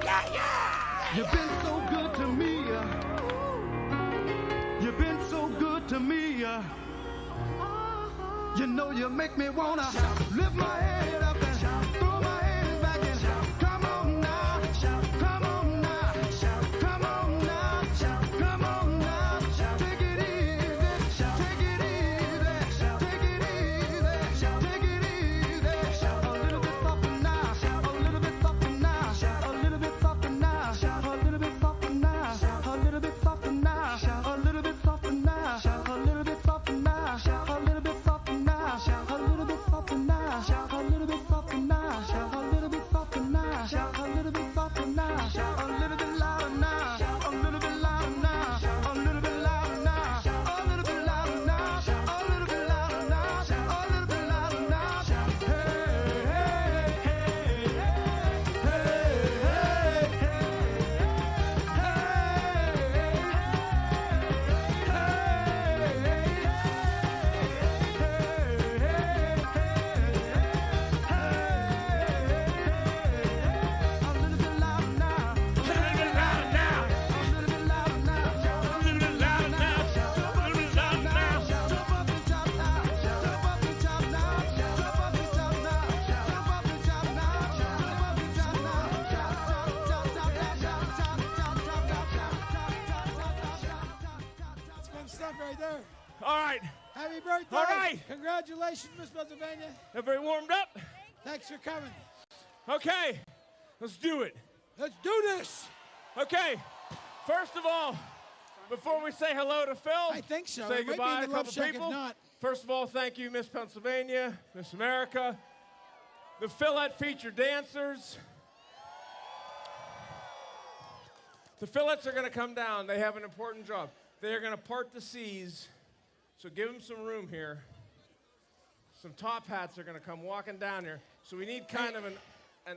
Yeah, yeah. You've been so good to me. You've been so good to me. You know you make me wanna lift my head up and throw my hands back and come on now, come on now, come on now, come on now. Take it easy, take it easy, take it easy, take it easy. A little bit softer now, a little bit softer now, a little bit softer now, a little bit softer now, a little bit softer now, a little bit softer now, a little bit softer now, a little bit softer now, a little bit softer now, a little bit softer now, a little bit softer now, a little bit softer now, a little bit louder now, a little bit louder now, a little bit louder now, a little bit louder now, a little bit louder now, a little bit louder now. Hey, hey, hey, Right there. All right. Happy birthday. All right. Congratulations, Miss Pennsylvania. Everybody warmed up? Thanks for coming. Okay. Let's do it. Let's do this. Okay. First of all, before we say hello to Phil, I think so. say It might be goodbye to in a the Love couple Shack if people. not. First of all, thank you, Miss Pennsylvania, Miss America, the Philette feature dancers. The Phillettes are going to come down. They have an important job. They are going to part the seas, so give them some room here. Some top hats are going to come walking down here, so we need kind of an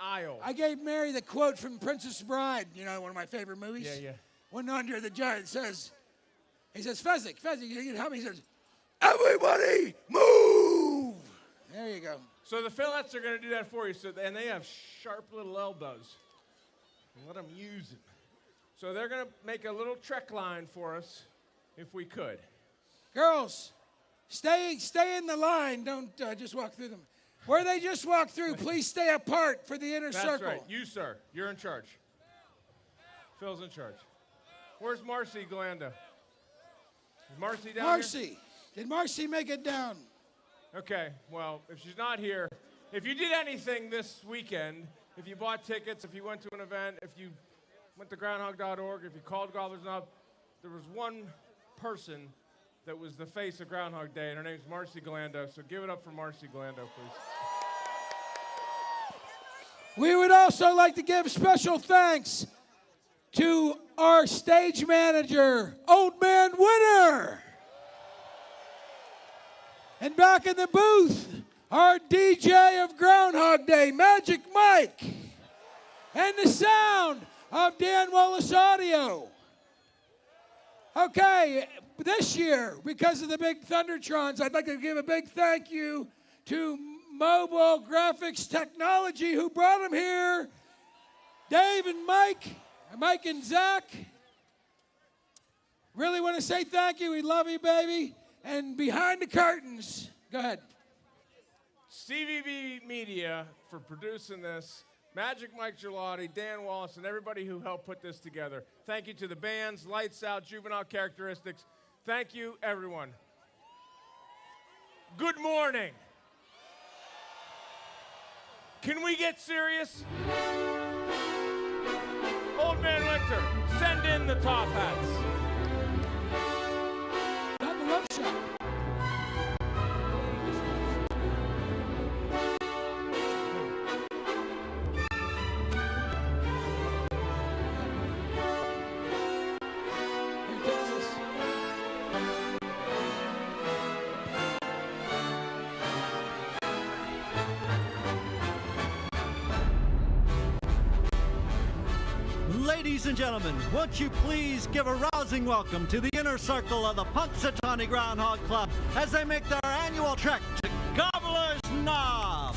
aisle. I gave Mary the quote from Princess Bride, you know, one of my favorite movies. Yeah, yeah. When under the giant says, he says, Fezzik, you can help me. He says, everybody move. There you go. So the Phillettes are going to do that for you, and they have sharp little elbows. Let them use it. So they're going to make a little trek line for us, if we could. Girls, stay in the line. Don't just walk through them. Where they just walk through, please stay apart for the inner circle. That's right. You, sir. You're in charge. Phil's in charge. Where's Marcy Galando? Is Marcy down Marcy. Did Marcy make it down? Okay. Well, if she's not here, if you did anything this weekend, if you bought tickets, if you went to an event, if you went to groundhog.org, if you called Gobblers Knob, there was one person that was the face of Groundhog Day, and her name's Marcy Galando. So give it up for Marcy Galando, please. We would also like to give special thanks to our stage manager, Old Man Winter. And back in the booth, our DJ of Groundhog Day, Magic Mike. And the sound of Dan Wallace Audio. Okay, this year, because of the big Thundertrons, I'd like to give a big thank you to Mobile Graphics Technology who brought them here. Dave and Mike and Zach. Really want to say thank you. We love you, baby. And behind the curtains, go ahead. CVB Media for producing this. Magic Mike Gelati, Dan Wallace, and everybody who helped put this together. Thank you to the bands, Lights Out, Juvenile Characteristics. Thank you, everyone. Good morning. Can we get serious? Old Man Winter, send in the top hats. Not the love shot. Ladies and gentlemen, won't you please give a rousing welcome to the inner circle of the Punxsutawney Groundhog Club as they make their annual trek to Gobbler's Knob.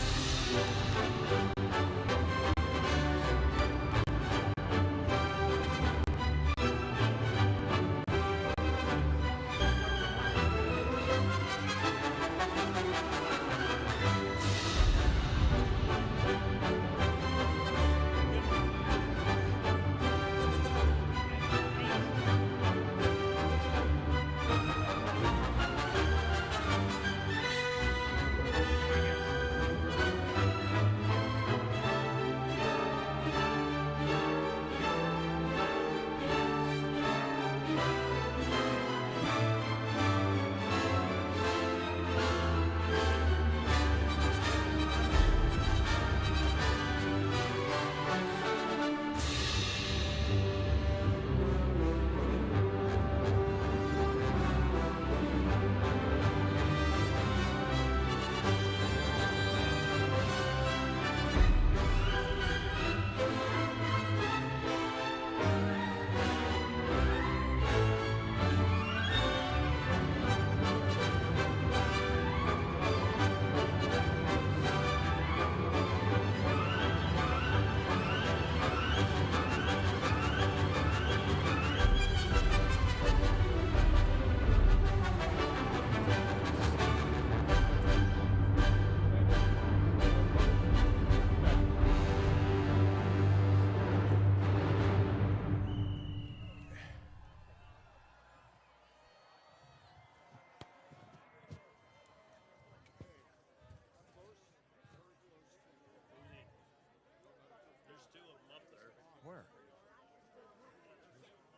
Where?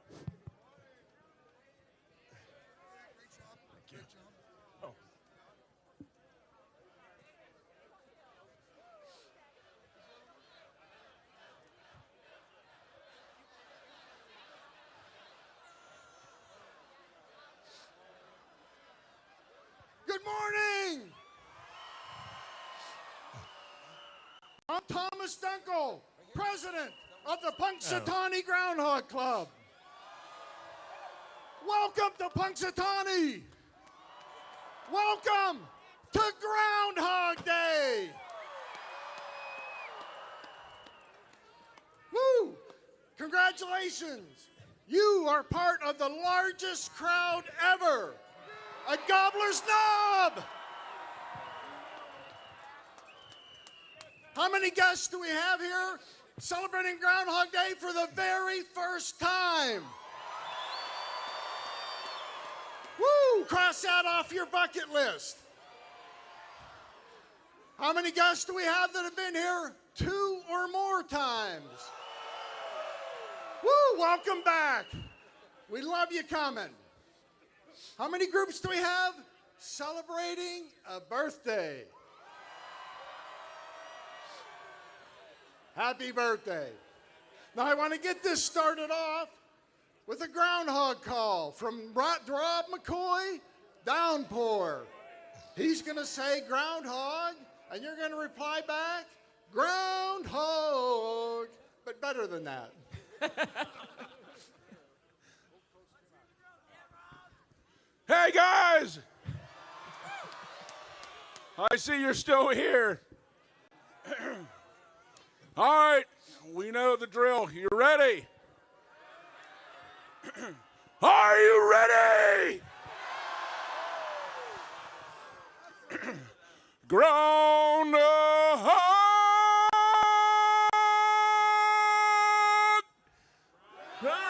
Thank you. Oh. Good morning. I'm Thomas Dunkel, president of the Punxsutawney Groundhog Club. Welcome to Punxsutawney. Welcome to Groundhog Day. Woo! Congratulations. You are part of the largest crowd ever at Gobbler's Knob. How many guests do we have here celebrating Groundhog Day for the very first time? Woo! Cross that off your bucket list. How many guests do we have that have been here 2 or more times? Woo! Welcome back. We love you coming. How many groups do we have celebrating a birthday? Happy birthday. Now I want to get this started off with a groundhog call from Rob McCoy, Downpour. He's going to say groundhog, and you're going to reply back, groundhog, but better than that. Hey guys! I see you're still here. All right, we know the drill. You ready? Are you ready? Groundhog! Groundhog!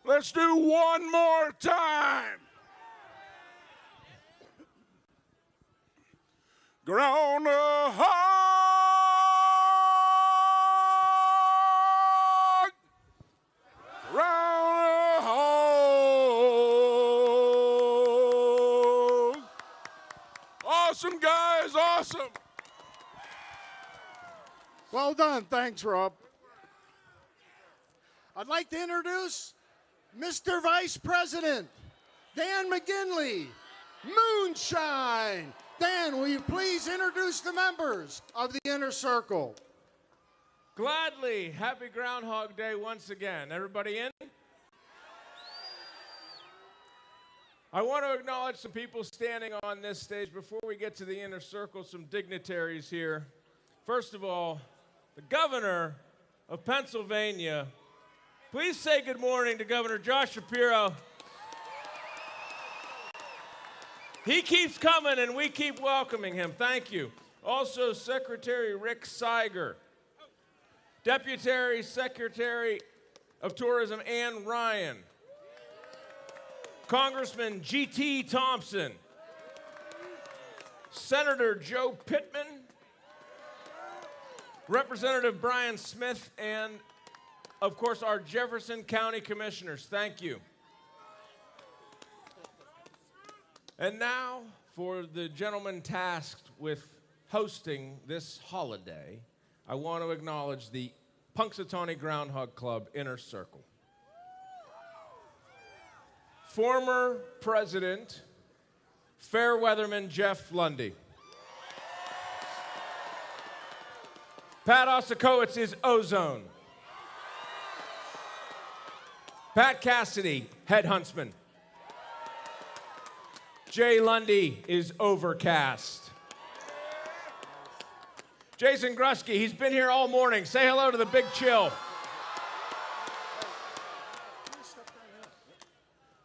Let's do one more time. Groundhog! Groundhog! Awesome, guys, awesome. Well done. Thanks, Rob. I'd like to introduce Mr. Vice President Dan McGinley, Moonshine. Dan, will you please introduce the members of the Inner Circle? Gladly. Happy Groundhog Day once again. Everybody in? I want to acknowledge some people standing on this stage before we get to the Inner Circle, some dignitaries here. First of all, the governor of Pennsylvania. Please say good morning to Governor Josh Shapiro. He keeps coming, and we keep welcoming him. Thank you. Also, Secretary Rick Seiger. Deputy Secretary of Tourism Ann Ryan. Congressman G.T. Thompson. Senator Joe Pittman. Representative Brian Smith, and, of course, our Jefferson County Commissioners. Thank you. And now, for the gentleman tasked with hosting this holiday, I want to acknowledge the Punxsutawney Groundhog Club Inner Circle. Former President, Fairweatherman Jeff Lundy. Pat Osakowitz is Ozone. Pat Cassidy, Head Huntsman. Jay Lundy is Overcast. Jason Grusky, he's been here all morning. Say hello to the Big Chill.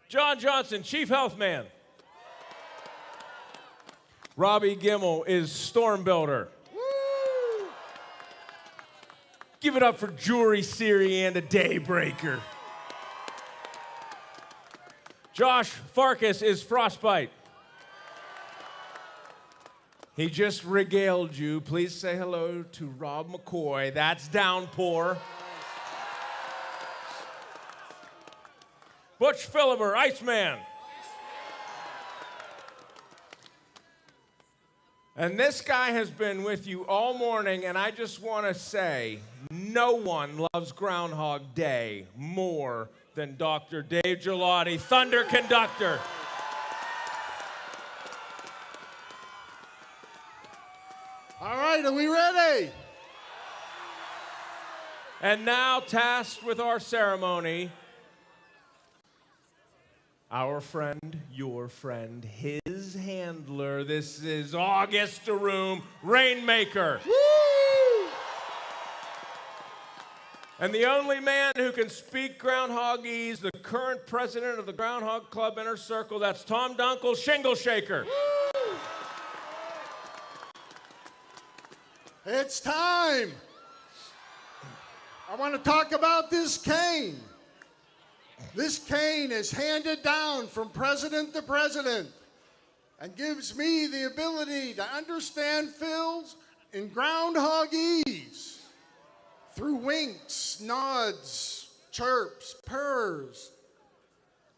John Johnson, Chief Health Man. Robbie Gimmel is Storm Builder. Woo! Give it up for Jewelry Siri and a Daybreaker. Josh Farkas is Frostbite. He just regaled you. Please say hello to Rob McCoy. That's Downpour. Butch Philibert, Iceman. And this guy has been with you all morning, and I just want to say, no one loves Groundhog Day more than Dr. Dave Gelati, Thunder Conductor. All right, are we ready? And now, tasked with our ceremony, our friend, your friend, his handler. This is August DeRoom, Rainmaker. Woo! And the only man who can speak Groundhogese, the current president of the Groundhog Club Inner Circle, that's Tom Dunkel, Shingle Shaker. Woo! It's time. I want to talk about this cane. This cane is handed down from president to president and gives me the ability to understand Phil's in Groundhogese through winks, nods, chirps, purrs.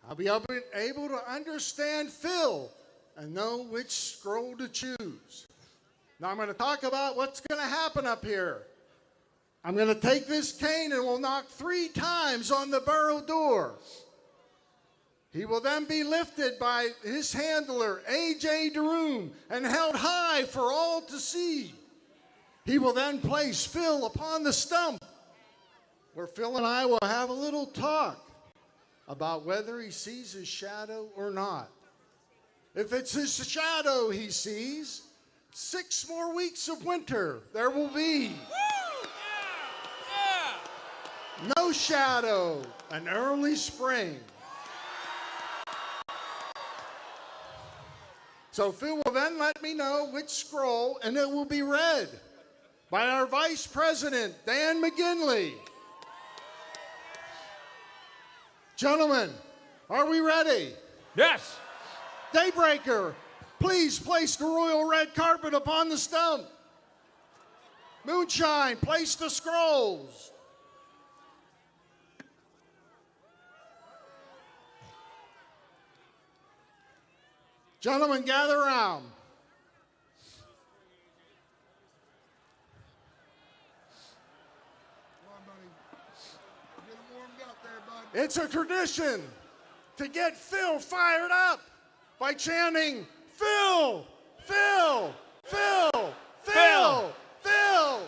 I'll be able to understand Phil and know which scroll to choose. Now I'm going to talk about what's going to happen up here. I'm going to take this cane and will knock 3 times on the burrow door. He will then be lifted by his handler, A.J. DeRoom, and held high for all to see. He will then place Phil upon the stump, where Phil and I will have a little talk about whether he sees his shadow or not. If it's his shadow he sees, 6 more weeks of winter there will be. No shadow, an early spring. So Phil will then let me know which scroll, and it will be read by our Vice President, Dan McGinley. Gentlemen, are we ready? Yes. Daybreaker, please place the royal red carpet upon the stump. Moonshine, place the scrolls. Gentlemen, gather around. Come on, buddy. Get him warmed up there, bud. It's a tradition to get Phil fired up by chanting, Phil, Phil, Phil, Phil, Phil.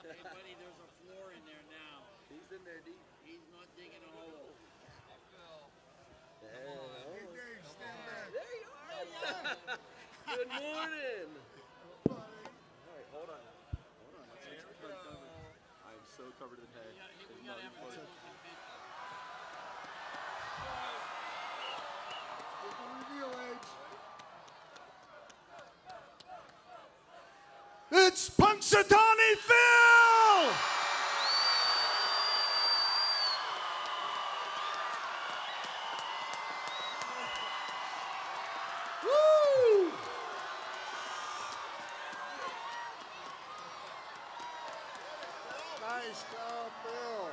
Hey, buddy, there's a floor in there now. He's in there deep. He's not digging a hole. Hey, Dave, stand back. There you are. Good morning. Buddy. All right, hold on. Hold on. Let's make sure it's covered. I'm so covered in hay. We got everything. Get the reveal age. It's Punxsutawney Phil! Woo! Nice job, Phil.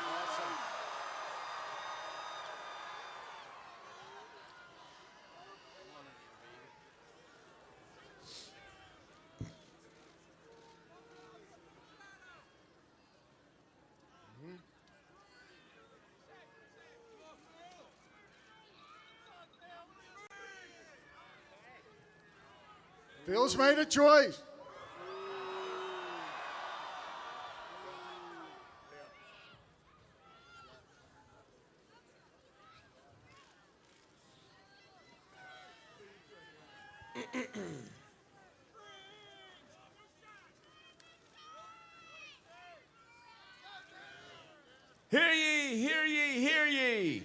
Awesome. Phil's made a choice. Hear ye, hear ye, hear ye.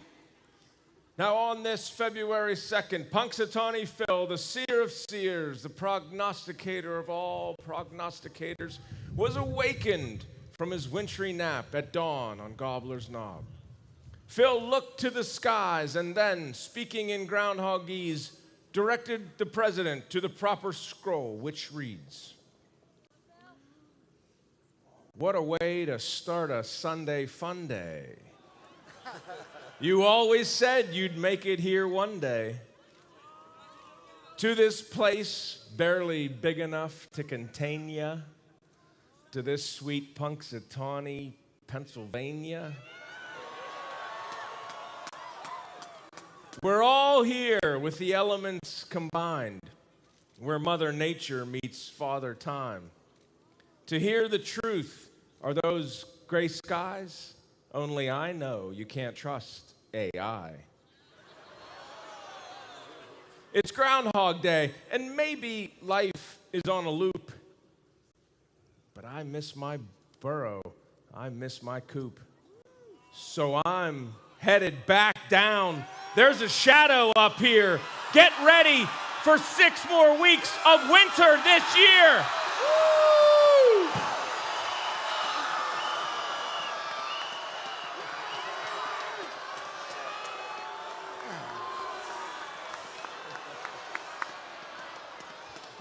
Now on this February 2nd, Punxsutawney Phil, the seer of seers, the prognosticator of all prognosticators, was awakened from his wintry nap at dawn on Gobbler's Knob. Phil looked to the skies and then, speaking in Groundhogese, directed the president to the proper scroll, which reads, "What a way to start a Sunday fun day. You always said you'd make it here one day. To this place, barely big enough to contain ya. To this sweet Punxsutawney, Pennsylvania. We're all here with the elements combined, where Mother Nature meets Father Time. To hear the truth, are those gray skies? Only I know you can't trust AI. It's Groundhog Day, and maybe life is on a loop. But I miss my burrow. I miss my coop. So I'm headed back down. There's a shadow up here. Get ready for 6 more weeks of winter this year. Woo!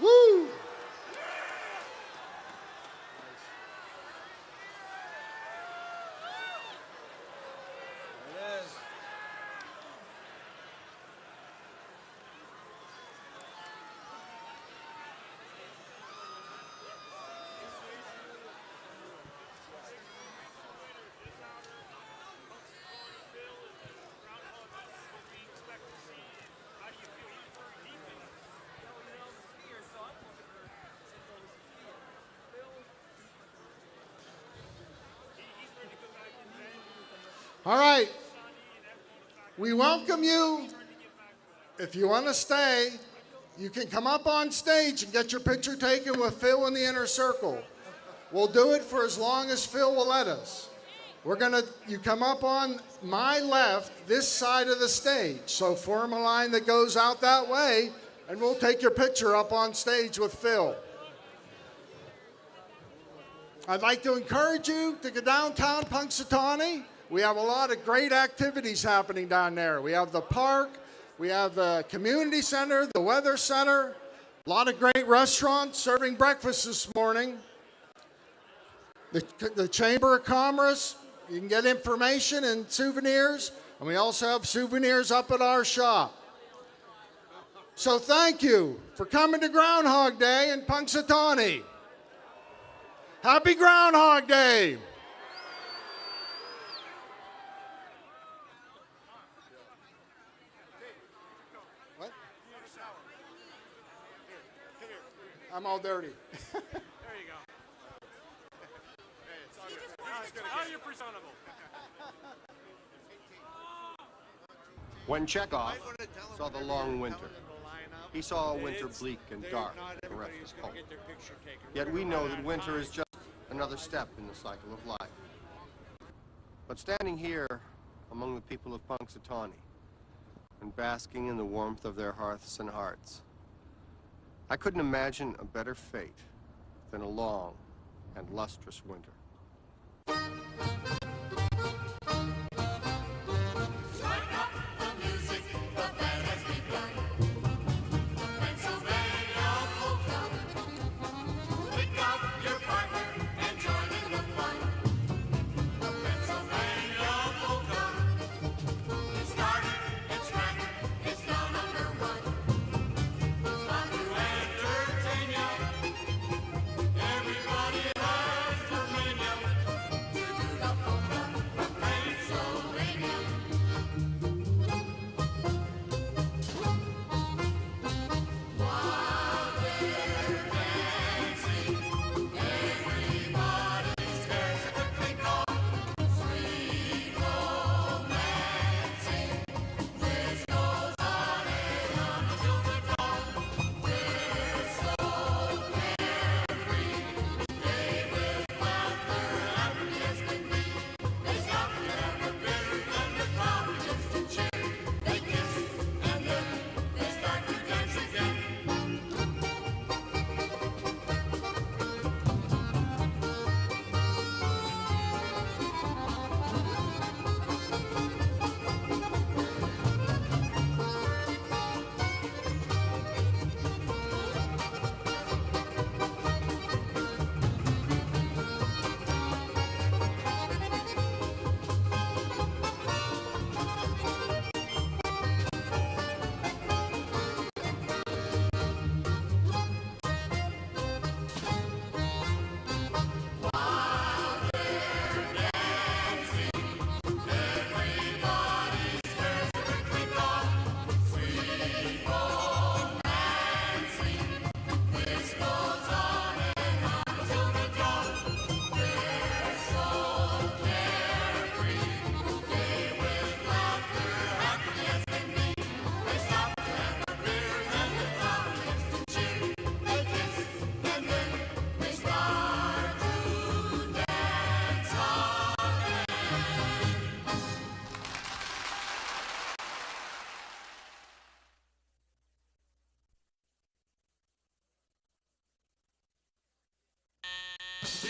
Woo! All right. We welcome you. If you want to stay, you can come up on stage and get your picture taken with Phil in the inner circle. We'll do it for as long as Phil will let us. You come up on my left, this side of the stage. So form a line that goes out that way, and we'll take your picture up on stage with Phil. I'd like to encourage you to go downtown Punxsutawney. We have a lot of great activities happening down there. We have the park, we have the community center, the weather center, a lot of great restaurants serving breakfast this morning. The Chamber of Commerce, you can get information and souvenirs, and we also have souvenirs up at our shop. So thank you for coming to Groundhog Day in Punxsutawney. Happy Groundhog Day! I'm all dirty. There you go. Hey, it's all good. Now you're presentable. When Chekhov saw the long winter, he saw a winter bleak and dark and bereft of hope. Yet we know that winter is just another step in the cycle of life. But standing here among the people of Punxsutawney and basking in the warmth of their hearths and hearts, I couldn't imagine a better fate than a long and lustrous winter. Everybody has dominion to do the Bye.